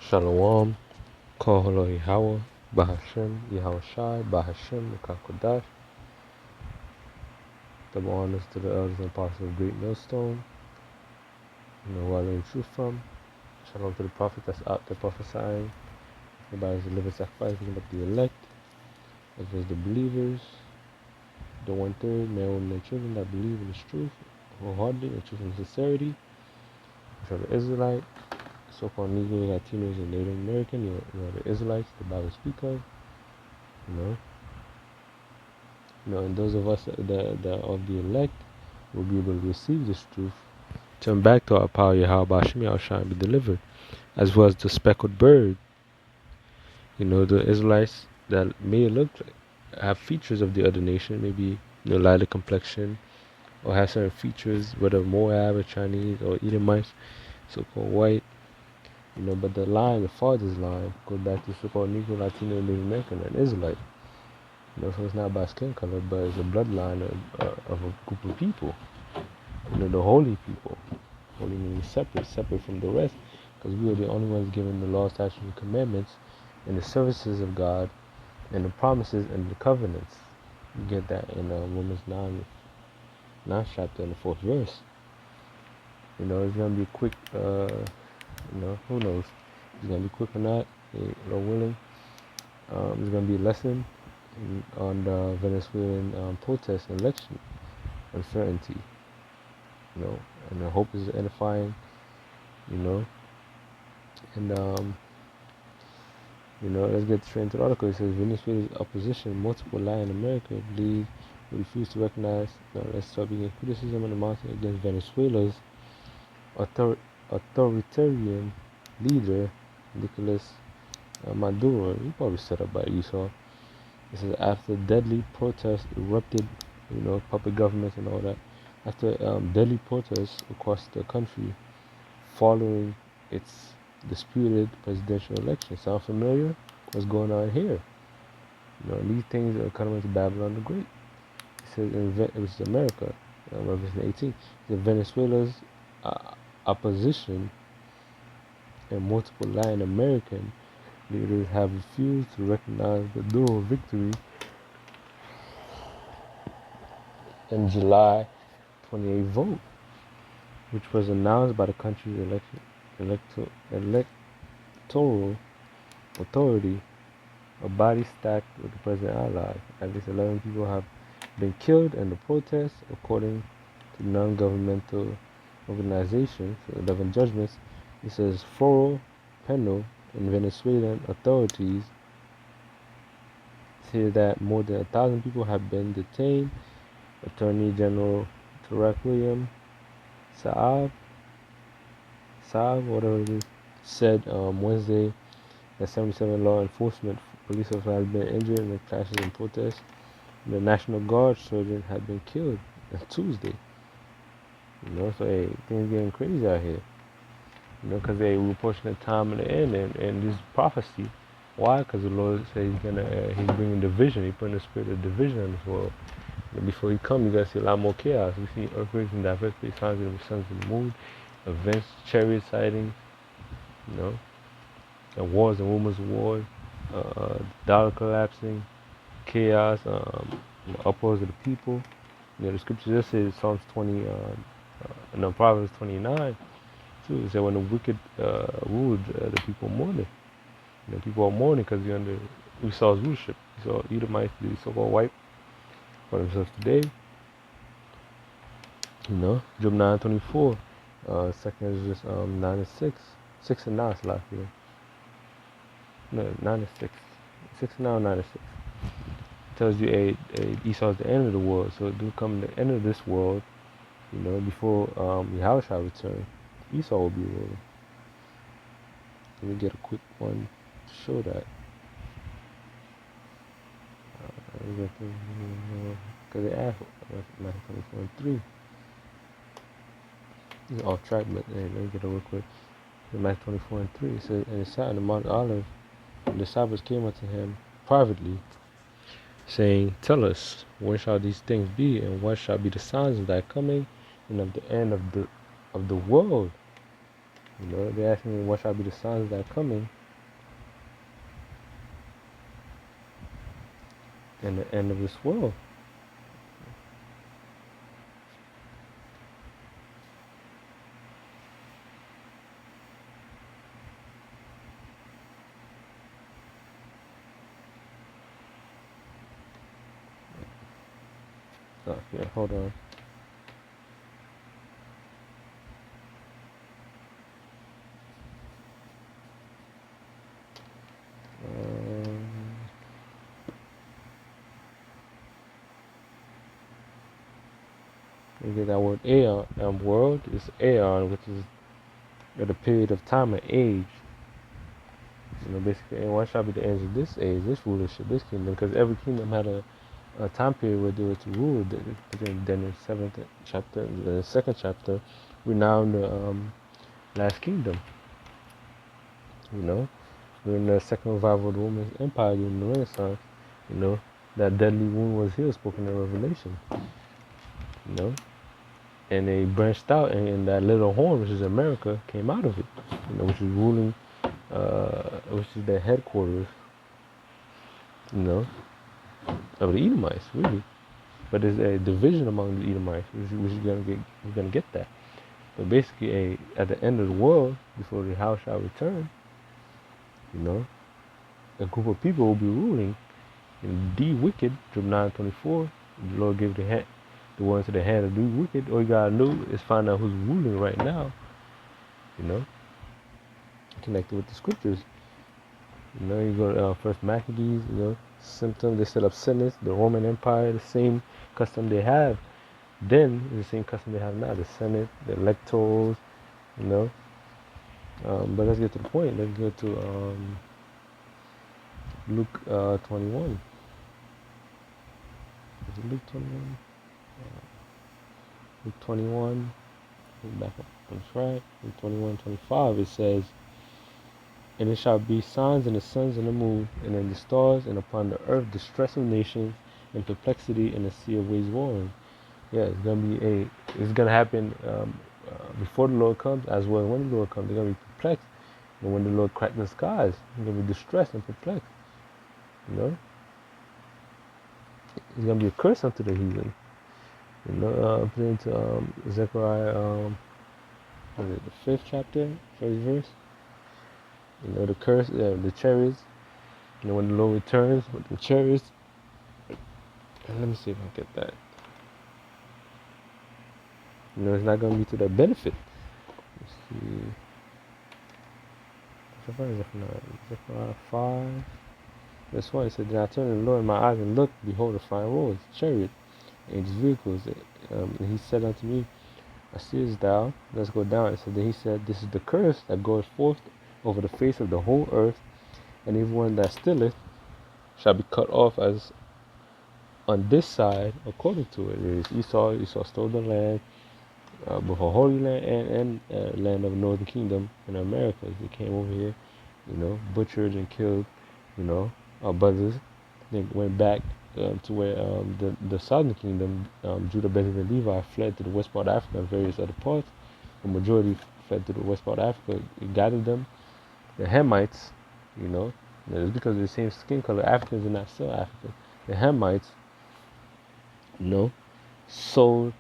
Shalom, Koholo Yahweh, Bahashem, Yahweh Shai, Bahashem, Kakodash. Double honors to the elders and apostles of Great Millstone, who I learned truth from. Shalom to the prophet that's out there prophesying. Everybody's a living sacrifice, looking up the elect, as well as the believers, the 1/3, men, women, and children that believe in this truth wholeheartedly, and truth and sincerity. Which are the Israelite, so-called Negro, Latinos, and Native American, you know, the Israelites the Bible speak of, and those of us that are of the elect will be able to receive this truth, turn back to our power, Yahweh Bashim, Yahweh Shai, and be delivered, as well as the speckled bird. The Israelites that may have features of the other nation, maybe lighter complexion, or have certain features, whether Moab or Chinese or Edomites, so-called white, but the line, the farthest line, goes back to so-called Negro, Latino, Native American, and Israelite. So it's not by skin color, but it's a bloodline of a group of people. The holy people. Holy means separate from the rest, because we are the only ones given the law, statutes, and commandments, and the services of God, and the promises and the covenants. You get that in Romans 9 chapter in the 4th verse. It's gonna be quick. Who knows? It's gonna be quick or not, Lord willing. It's gonna be a lesson on the Venezuelan protest and election uncertainty, and the hope is edifying, and let's get straight into the article. It says Venezuela's opposition, multiple lie in America, believe refuse to recognize. Let's start beginning criticism on the mountain against Venezuela's authoritarian leader, Nicolas Maduro. He probably set up by Esau. This is after deadly protests erupted, puppet governments and all that. After deadly protests across the country following its disputed presidential election. Sound familiar? What's going on here? These things are coming to Babylon the Great. It says, which is America, Revelation 18. The Venezuela's opposition and multiple Latin American leaders have refused to recognize the dual victory in July 28 vote, which was announced by the country's electoral authority, a body stacked with the president allies. At least 11 people have been killed in the protests, according to non-governmental organizations. 11 judgments. It says Foro Penal and Venezuelan authorities say that more than 1,000 people have been detained. Attorney General Tarek William Saab, whatever it is, said Wednesday that 77 law enforcement police officers had been injured in the clashes and protests. The National Guard sergeant had been killed on Tuesday. So hey, things getting crazy out here. Because we're pushing the time in the end, and this prophecy. Why? Because the Lord said He's bringing division. He's putting the spirit of division in this world. And before He comes, you gotta see a lot more chaos. We see earthquakes in diverse places, signs of the suns and the moon, events, chariot sightings, and wars and rumors of wars, dollar collapsing, chaos, uproars of the people. The scripture just says Psalms 20, Proverbs 29. It said when the wicked ruled, the people mourning. People are mourning because they're under Esau's rulership. Esau, Edomites, the so-called white, for themselves today. Job 9:24. Second is just 9-6. 6-9 last year. No, 9-6. 6-9, 9-6. Tells you Esau's the end of the world. So it do come the end of this world, before Yahweh shall return. Esau will be ruling. Let me get a quick one to show that. Because they asked Matthew 24:3. This is off track, but hey, let me get it real quick. Matthew 24:3. It says, and it sat on the Mount Olive, and the disciples came unto him privately, saying, tell us, when shall these things be, and what shall be the signs of thy coming, and of the end of the world? They're asking me, what shall be the signs of thy coming, and the end of this world. Oh, yeah, hold on. You get that word aeon. World is aeon, which is at a period of time or age. Basically, and what shall be the end of this age, this rulership, this kingdom? Because every kingdom had a time period where they were to rule. Then in the seventh chapter, the second chapter, we're now in the last kingdom. We're in the second revival of the Roman Empire during the Renaissance. That deadly wound was healed, spoken in Revelation. And they branched out, and that little horn, which is America, came out of it. Which is ruling, which is their headquarters. Of the Edomites, really. But there's a division among the Edomites, which is we're gonna get that. But basically, at the end of the world, before the house shall return, a group of people will be ruling. And the wicked, Job 9:24, the Lord gave the ones to the hand of the wicked. All you gotta do is find out who's ruling right now. Connected with the scriptures. You go to First Maccabees. Symptoms. They set up synods. The Roman Empire, the same custom they have then is the same custom they have now. The Senate, the electors. But let's get to the point. Let's go to Luke 21. Is it Luke 21? Luke 21. Back up. That's right. Luke 21:25. It says, "And it shall be signs in the suns and the moon, and in the stars, and upon the earth distress of nations, and perplexity in the sea of waves roaring." Yeah, it's gonna happen before the Lord comes, as well as when the Lord comes. They're gonna be perplexed, and when the Lord cracks the skies, they're gonna be distressed and perplexed. It's gonna be a curse unto the heathen. Put into Zechariah, the 5th chapter, 1st verse. The curse, the chariots. When the Lord returns with the chariots. And let me see if I get that. It's not going to be to their benefit. Let's see. Zechariah 5. Verse 1, it said, "Then I turned to the Lord in my eyes and looked, behold, a fine road, chariot, and his vehicles. And he said unto me, I seest thou, let's go down." And so then he said, "This is the curse that goeth forth over the face of the whole earth, and everyone that stealeth shall be cut off as on this side according to it." It is Esau stole the land, both a holy land and land of the northern kingdom in America. They came over here, butchered and killed, our brothers. They went back to where the southern kingdom, Judah, Benjamin, Levi, fled to the west part of Africa and various other parts. The majority fled to the west part of Africa. It gathered them. The Hamites, it's because of the same skin color. Africans are not still Africans. The Hamites, sold,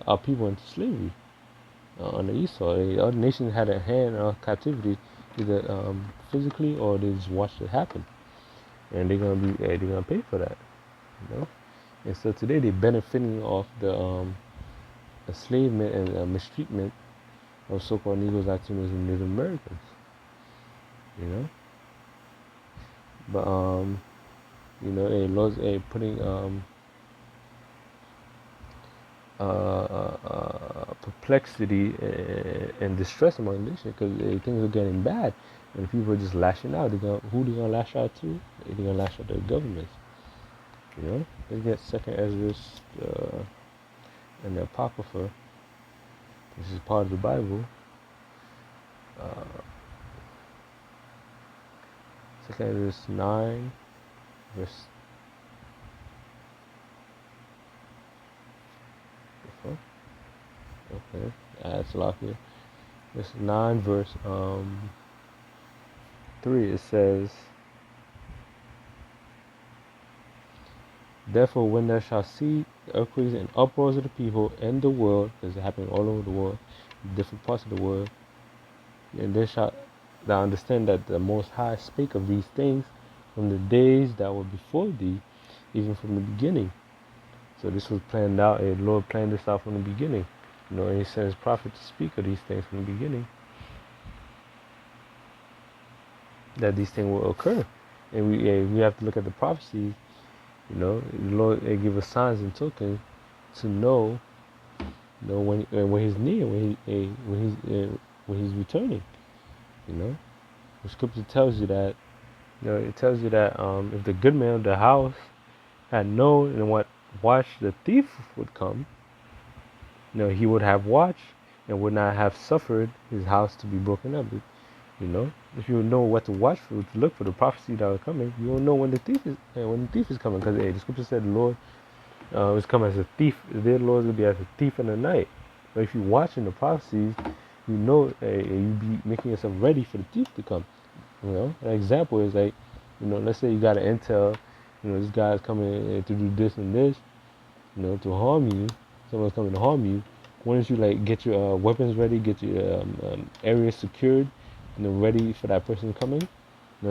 our people into slavery on the Esau. The other nations had a hand on captivity, either physically or they just watched it happen, and they're gonna pay for that, And so today they're benefiting off the enslavement and mistreatment of so-called Negroes, Latinos, and Native Americans, But they laws putting perplexity and distress among the nation because things are getting bad, and people are just lashing out. Who they gonna lash out to? They're gonna lash out to the governments. Let's get Second Ezra and the Apocrypha. This is part of the Bible. Second Ezra 9, verse. Okay, that's a lot here. Verse 9, verse 3, it says, therefore, when thou shalt see earthquakes and uproars of the people and the world, because it's happening all over the world, different parts of the world, and then shalt thou understand that the Most High spake of these things from the days that were before thee, even from the beginning. So this was planned out, and the Lord planned this out from the beginning. And he sent his prophet to speak of these things from the beginning, that these things will occur. And we have to look at the prophecies. The Lord give us signs and tokens to know, when He's near, when He's returning. The Scripture tells you that. It tells you that if the good man of the house had known and watched the thief would come, he would have watched and would not have suffered his house to be broken up. If you know what to watch for, to look for the prophecy that are coming, you will know when the thief is coming. Because the Scripture said the Lord is coming as a thief. The Lord will be as a thief in the night. But if you're watching the prophecies, you be making yourself ready for the thief to come. An example is like, let's say you got an intel, this guy's coming to do this and this, to harm you. Someone's coming to harm you. Why don't you get your weapons ready, get your areas secured, ready for that person coming?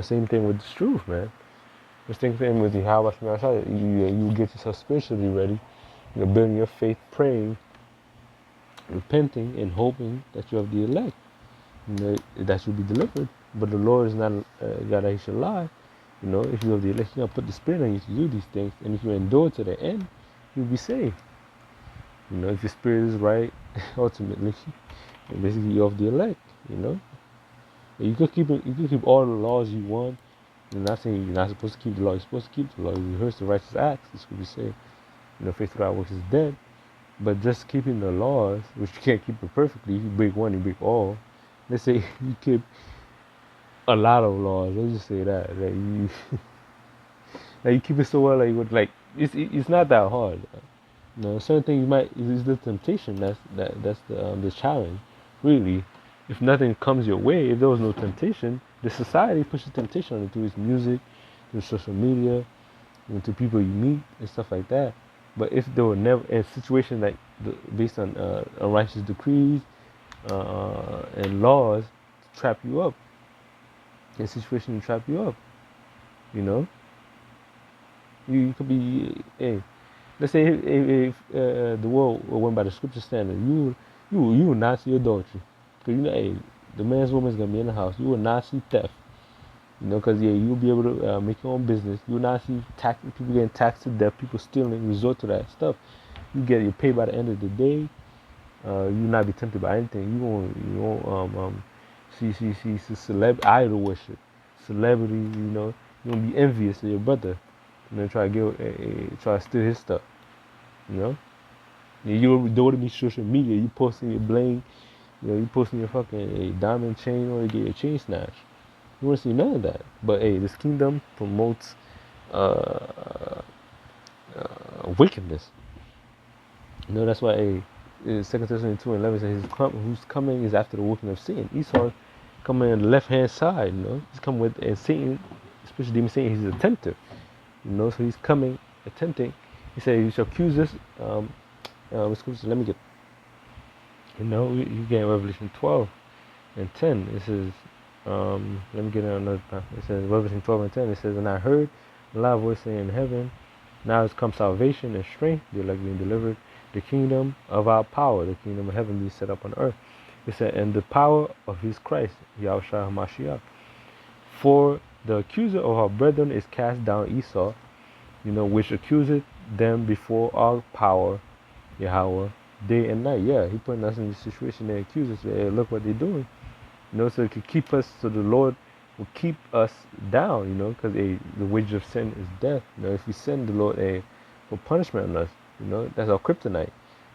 Same thing with the truth, man. The same thing with the how you get yourself spiritually ready, building your faith, praying, repenting, and hoping that you have the elect, that you'll be delivered. But the Lord is not God that He should lie. If you have the elect, He's gonna put the Spirit on you to do these things, and if you endure to the end, you'll be saved. If your spirit is right, ultimately, basically you're of the elect. You could keep all the laws you want. I'm not saying you're not supposed to keep the law. You're supposed to keep the law. You rehearse the righteous acts. The Scripture say, faith without works is dead. But just keeping the laws, which you can't keep it perfectly. If you break one, you break all. Let's say you keep a lot of laws. Let's just say that you you keep it so well. It's not that hard. Certain things is the temptation. That's the challenge, really. If nothing comes your way, if there was no temptation, the society pushes temptation on you through its music, through social media, to people you meet and stuff like that. But if there were never a situation based on unrighteous decrees and laws to trap you up, a situation to trap you up, you could be let's say if the world went by the Scripture standard, you will not see adultery. Because the man's woman's gonna be in the house. You will not see theft. Because you'll be able to make your own business. You will not see people getting taxed to death, people stealing, resort to that stuff. You're paid by the end of the day. You will not be tempted by anything. You won't see idol worship, celebrity. You won't be envious of your brother. Try to steal his stuff. You don't be social media. You posting your bling. You posting your fucking diamond chain or you get your chain snatched. You want to see none of that. But this kingdom promotes wickedness. That's why 2 Thessalonians 2:11 says who's coming is after the working of Satan. Esau coming on the left hand side. He's coming with Satan, especially demon Satan. He's a tempter. So he's coming, attempting. He said, "You shall accuse us." Let me get. You get Revelation 12:10. It says, let me get another time. It says Revelation 12:10. It says, "And I heard a loud voice saying in heaven, now has come salvation and strength, the elect being delivered, the kingdom of our power, the kingdom of heaven being set up on earth." It said, "And the power of His Christ, Yahushua HaMashiach. For the accuser of our brethren is cast down, Esau, which accuseth them before our power, Yahweh, day and night." Yeah, He putting us in this situation. They accuse us. Hey, look what they're doing. So it could keep us. So the Lord will keep us down. Because the wages of sin is death. If we sin, the Lord will punishment on us. That's our kryptonite.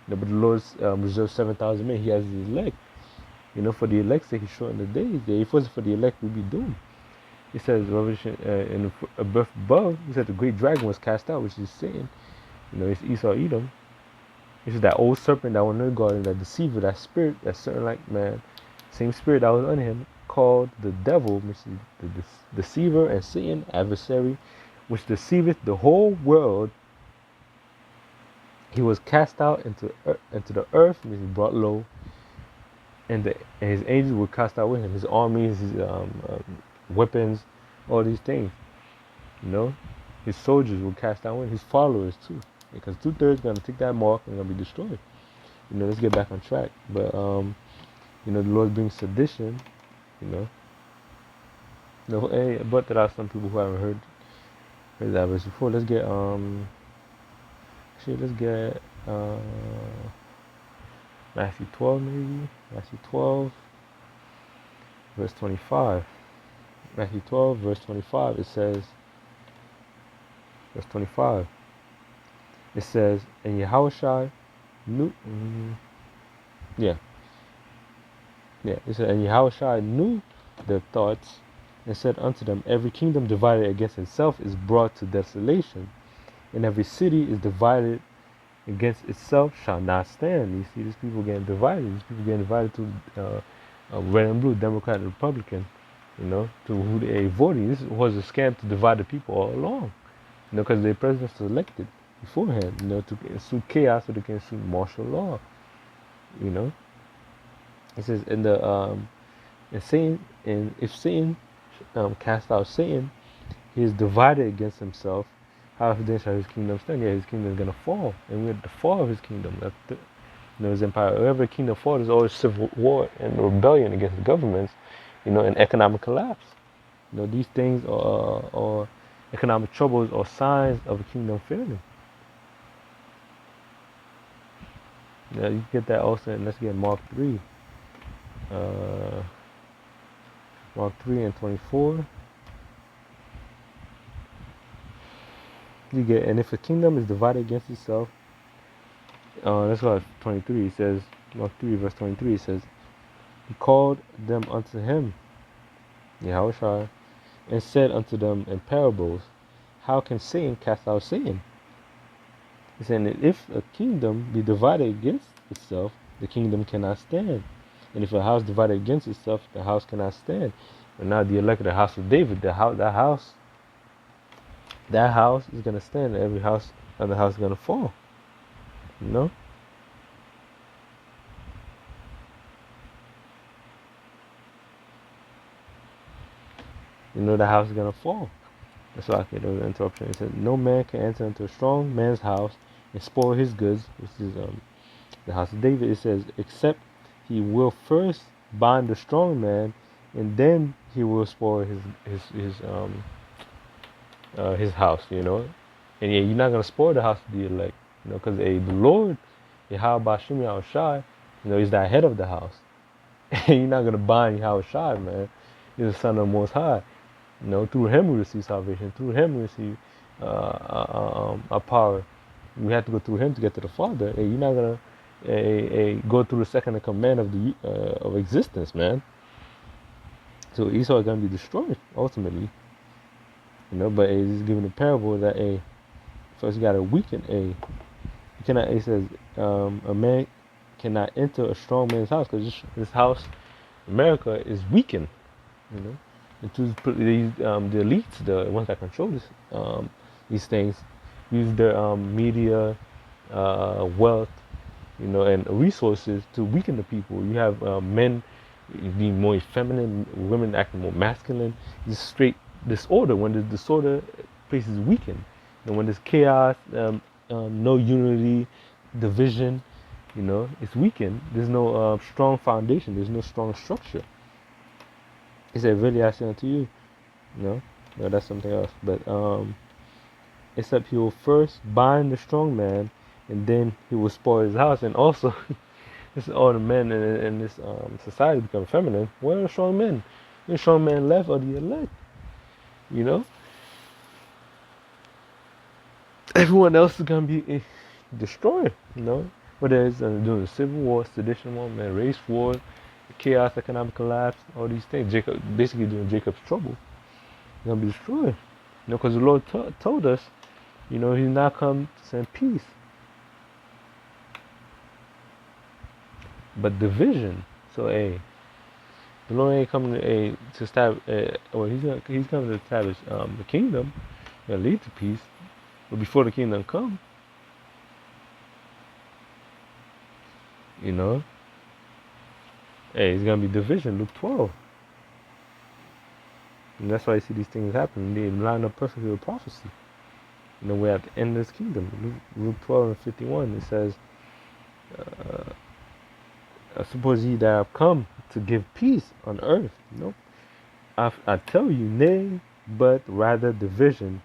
But the Lord's reserved 7,000 men. He has His elect. For the elect's sake, He shortened the days. If it wasn't for the elect, we'd be doomed. It says Revelation in the birth above. He said the great dragon was cast out, which is Satan. It's Esau, Edom. This is that old serpent that was in the garden, that deceiver, that spirit, that certain man, same spirit that was on him, called the devil, which is the deceiver, and Satan, adversary, which deceiveth the whole world. He was cast out into the earth, which is brought low, and his angels were cast out with him. His armies, his weapons, all these things. You know, his soldiers were cast out with him. His followers too, because 2/3 gonna take that mark and gonna be destroyed. You know, let's get back on track. But you know, the Lord brings sedition. You know, but there are some people who haven't heard that verse before. Let's get let's get Matthew 12 maybe. Matthew 12 verse 25. Matthew 12 verse 25. It says, verse 25. It says, and Yahushua knew. Yeah. It said, and Yahushua knew their thoughts, and said unto them, every kingdom divided against itself is brought to desolation, and every city is divided against itself shall not stand. You see, these people getting divided. These people getting divided to red and blue, Democrat and Republican. You know, to who they voting. This was a scam to divide the people all along. You know, because the presidents elected beforehand. You know, to suit chaos so they can suit martial law. You know, it says in the and Satan, and if Satan cast out Satan, he is divided against himself. How then shall his kingdom stand? Yeah, his kingdom is gonna fall, and we're at the fall of his kingdom. You know, his empire. Wherever kingdom falls, there's always civil war and rebellion against the governments. You know, and economic collapse. You know, these things are economic troubles or signs of a kingdom failing. Yeah, you get that also, and let's get Mark 3. Mark 3 and 24. You get, and if a kingdom is divided against itself, let's go at 23. It says, Mark 3 verse 23. It says, he called them unto him, Yahushua, and said unto them in parables, how can Satan cast out Satan? He said, if a kingdom be divided against itself, the kingdom cannot stand. And if a house divided against itself, the house cannot stand. But now the elect of the house of David, that house is gonna stand. Every house, other house is gonna fall. You know. You know the house is gonna fall. That's why there was an interruption. It said, no man can enter into a strong man's house and spoil his goods, which is the house of David. It says, except he will first bind the strong man, and then he will spoil his house. You know, and yeah, you're not gonna spoil the house of the elect. You know, because the Lord, Yahweh Shem Yahushai, you know, he's the head of the house. And you're not gonna bind Yahushai, man. He's the Son of the Most High. You know, through him we receive salvation. Through him we receive a power. We have to go through him to get to the Father. Hey, you're not gonna go through the second in command of existence, man. So Esau is gonna be destroyed ultimately. You know, but he's giving a parable that first you gotta weaken you cannot. It says a man cannot enter a strong man's house because this house, America, is weakened. You know. To put these the elites, the ones that control these things, use their media, wealth, you know, and resources to weaken the people. You have men being more feminine, women acting more masculine. It's straight disorder. When the disorder, place is weakened, and when there's chaos, no unity, division, you know, it's weakened. There's no strong foundation. There's no strong structure. He said, really I say unto you, no, that's something else. But except he will first bind the strong man, and then he will spoil his house. And also, this is all the men in this society become feminine. Where are the strong men? The strong men left are the elect. You know, everyone else is gonna be destroyed. You know, whether it's doing the civil war, sedition war, man, race war, chaos, economic collapse, all these things. Jacob, basically doing Jacob's trouble. He's gonna be destroyed. You know, because the Lord told us, you know, He's not come to send peace, but division. So, The Lord ain't coming to establish. Well, he's coming to establish the kingdom that lead to peace. But before the kingdom come, you know, it's gonna be division. Luke 12, and that's why you see these things happen. They line up perfectly with prophecy. We're at the end of this kingdom. Luke 12 and 51. It says, "Suppose ye that have come to give peace on earth, I tell you, nay, but rather division."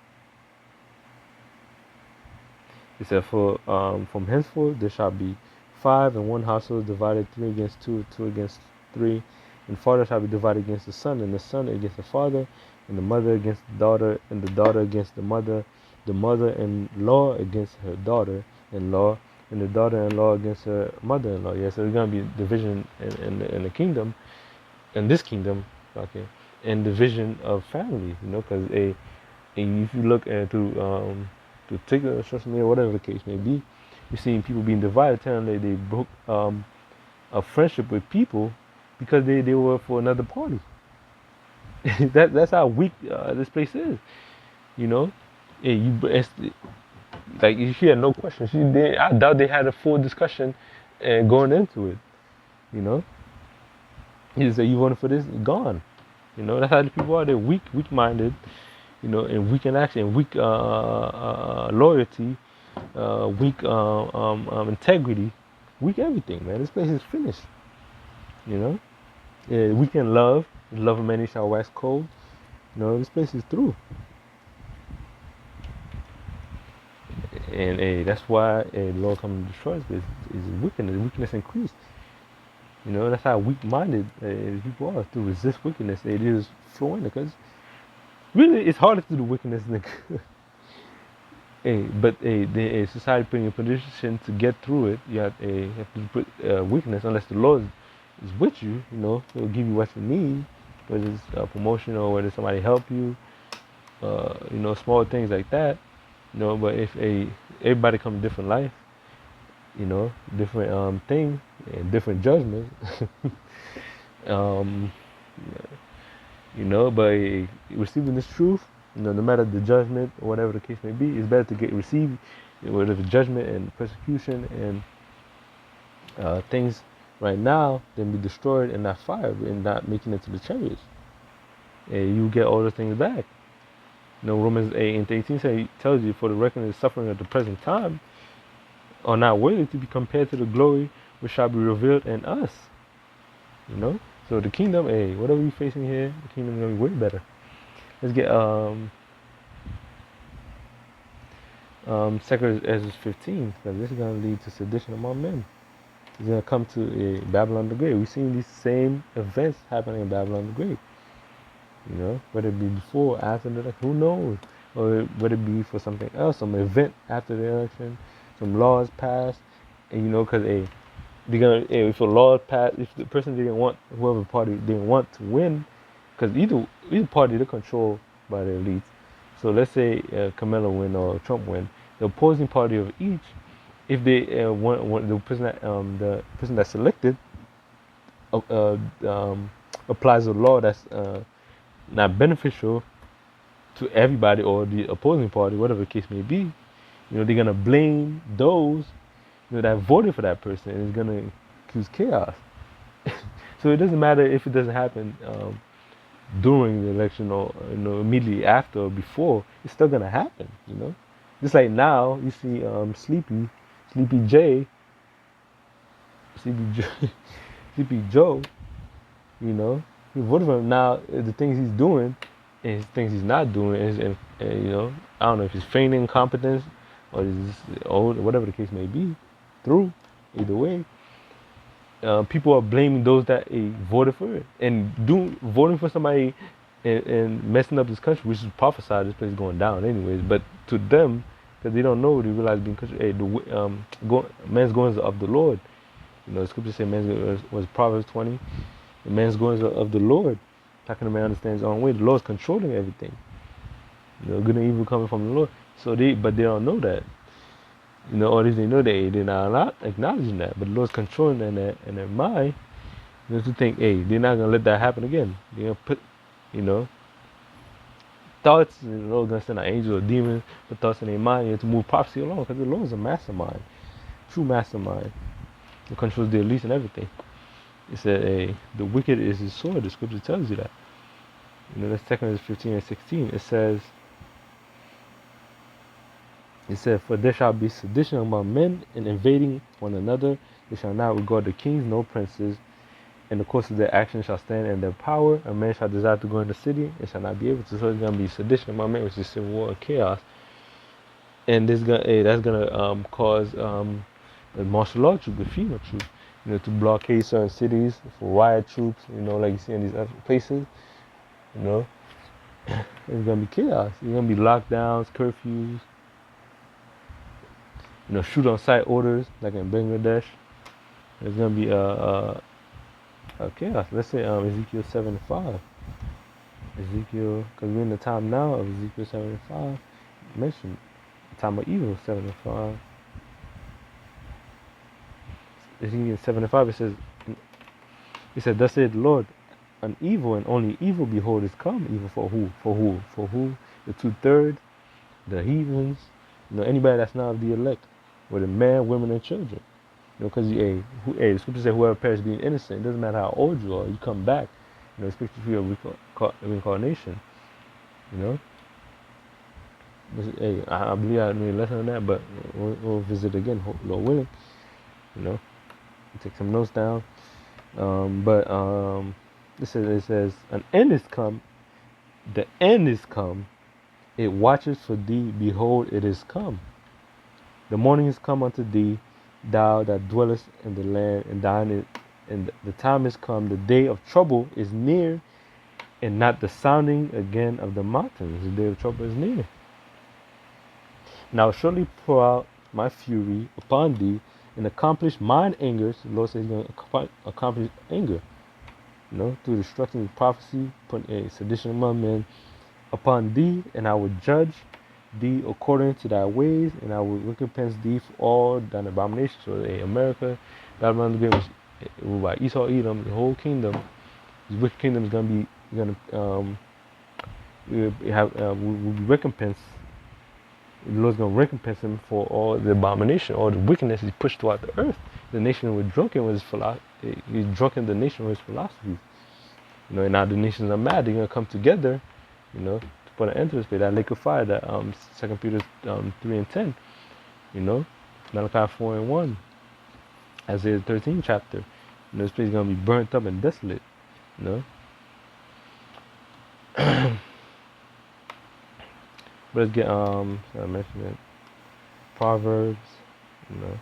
He said, "For from henceforth there shall be 5 in one household, divided 3 against 2, 2 against 3, and father shall be divided against the son, and the son against the father, and the mother against the daughter, and the daughter against the mother-in-law against her daughter-in-law, and the daughter-in-law against her mother-in-law." Yeah, so there's gonna be division in the kingdom, in this kingdom, okay, and division of families, because if you look at through TikTok, social media, whatever the case may be, you're seeing people being divided, telling they broke a friendship with people because they were for another party. That's how weak this place is, you know. And it's, like she had no question. I doubt they had a full discussion and going into it, you know. He just said, "You voted for this, gone." That's how the people are. They're weak-minded, and weak in action, weak loyalty, weak integrity, weak everything, man. This place is finished, weak in love. Love of many shall wax cold. This place is through. And that's why the Lord come to destroy us is wickedness increased. That's how weak-minded people are, to resist wickedness. They just flow in, because really it's harder to do wickedness than but the society putting you in a position to get through it. You have to put weakness, unless the Lord is with you. He'll give you what you need, whether it's a promotion or whether somebody help you. Small things like that. But if everybody come different life, different thing and different judgment. But receiving this truth, no matter the judgment or whatever the case may be, it's better to receive whether the judgment and persecution and things right now than be destroyed in that fire and not making it to the chariots. And you get all the things back. Romans 8 and 18 tells you, "For the reckoning of the suffering of the present time are not worthy to be compared to the glory which shall be revealed in us." So the kingdom, whatever we're facing here, the kingdom is gonna be way better. Let's get 2 Ezra 15, because this is gonna lead to sedition among men. It's gonna come to Babylon the Great. We've seen these same events happening in Babylon the Great. Whether it be before, after the election, who knows? Or whether it be for something else, some event after the election, some laws passed, and because they're gonna, if a law passed, if the person whoever party didn't want to win, because either party they're controlled by the elites. So let's say Kamala win or Trump win, the opposing party of each, if they want the person that's selected applies a law that's not beneficial to everybody or the opposing party, whatever the case may be, they're gonna blame those that voted for that person, and it's gonna cause chaos. So it doesn't matter if it doesn't happen during the election or immediately after or before, it's still gonna happen. Just like now you see Sleepy J, Sleepy Joe. He voted for him. Now the things he's doing and things he's not doing is, I don't know if he's feigning incompetence or he's just old or whatever the case may be. Through either way, people are blaming those that voted for it, and voting for somebody and messing up this country, which is prophesied this place is going down anyways. But to them, because they don't know, they realize being country, man's goings are of the Lord. The scripture says man's was Proverbs 20. The man's goings are of the Lord. How can a man understand his own way? The Lord's controlling everything. Good and evil coming from the Lord. But they don't know that. Or at least they know they're not acknowledging that. But the Lord's controlling in their mind, You know, to think, hey, they're not gonna let that happen again. They're gonna put, you know, thoughts. You know, gonna send an angel or demon, put thoughts in their mind, to move prophecy along, because the Lord is a mastermind, true mastermind. He controls the elites and everything. It said, hey, the wicked is his sword. The scripture tells you that. You know, that's 2 Corinthians 15 and 16. It said, for there shall be sedition among men and invading one another. They shall not regard the kings, no princes. In the course of their action shall stand in their power. A man shall desire to go in the city and shall not be able to. So it's going to be sedition among men, which is civil war and chaos. And that's going to cause the martial law troops, the FEMA troops, you know, to blockade certain cities for riot troops, you know, like you see in these other places, you know. It's going to be chaos. It's going to be lockdowns, curfews, you know, shoot on sight orders like in Bangladesh. It's gonna be chaos. Let's say Ezekiel 7:5. Ezekiel, because we're in the time now of Ezekiel 7:5. Mentioned time of evil 7:5. Ezekiel 7:5. It said, thus said the Lord, an evil and only evil behold is come. Evil for who? For who? For who? The 2/3, the heathens. You know, anybody that's not of the elect, whether men, women, and children. You know, because the scripture says whoever perishes being innocent, it doesn't matter how old you are, you come back. You know, especially for your reincarnation. You know? Hey, I believe I made a lesson on that, but we'll visit again, Lord willing. You know? Take some notes down. It says, an end is come, the end is come, it watches for thee, behold, it is come. The morning is come unto thee, thou that dwellest in the land, and the time is come, the day of trouble is near, and not the sounding again of the mountains. The day of trouble is near. Now surely pour out my fury upon thee, and accomplish mine anger. So the Lord says he's going to accomplish anger. You know, through destruction of prophecy, putting a sedition among men upon thee, and I will judge thee according to thy ways, and I will recompense thee for all thine abominations. So America, Babylon the Great was ruled by Esau, Edom, the whole kingdom. This wicked kingdom is will be recompensed. The Lord's going to recompense him for all the abomination, all the wickedness he pushed throughout the earth. The nation was drunken with his philosophy. He's drunken the nation with his philosophies. You know, and now the nations are mad. They're going to come together, you know, to put an end to this. That lake of fire, that 2 Peter 3 and 10, you know, Malachi 4 and 1, Isaiah 13 chapter. You know, this place is going to be burnt up and desolate, you know. But let's get I mentioned it. Proverbs, you know.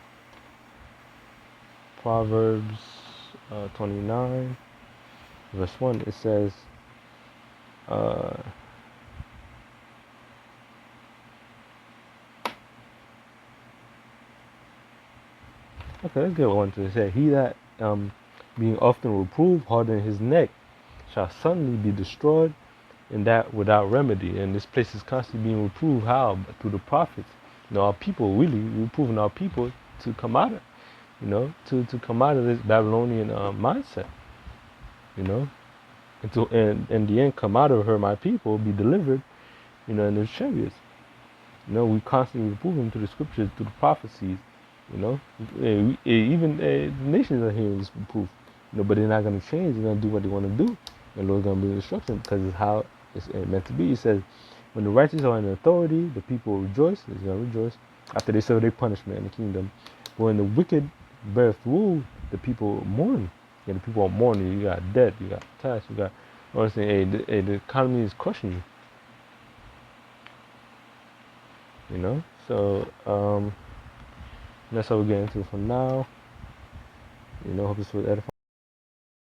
Proverbs 29, verse 1. It says, okay, let's get one to say. He that being often reproved, harden his neck, shall suddenly be destroyed, and that without remedy. And this place is constantly being reproved. How? Through the prophets. You know, our people, really reproving our people to come out of, you know, to come out of this Babylonian mindset. You know, and to in the end come out of her, my people, be delivered, you know, in their chariots. You know, we constantly reprove them through the scriptures, through the prophecies. You know, even the nations are hearing this reproof. You know, but they're not going to change. They're going to do what they want to do. And the Lord's going to bring instruction because it's how it's meant to be. He says, when the righteous are in authority, the people will rejoice. They're going to rejoice after they serve their punishment in the kingdom. But when the wicked beareth rule, the people mourn. Yeah, the people are mourning. You got debt, you got tax, you got, honestly, the economy is crushing you. You know? So, that's how we get into it for now. You know, hope this was edifying.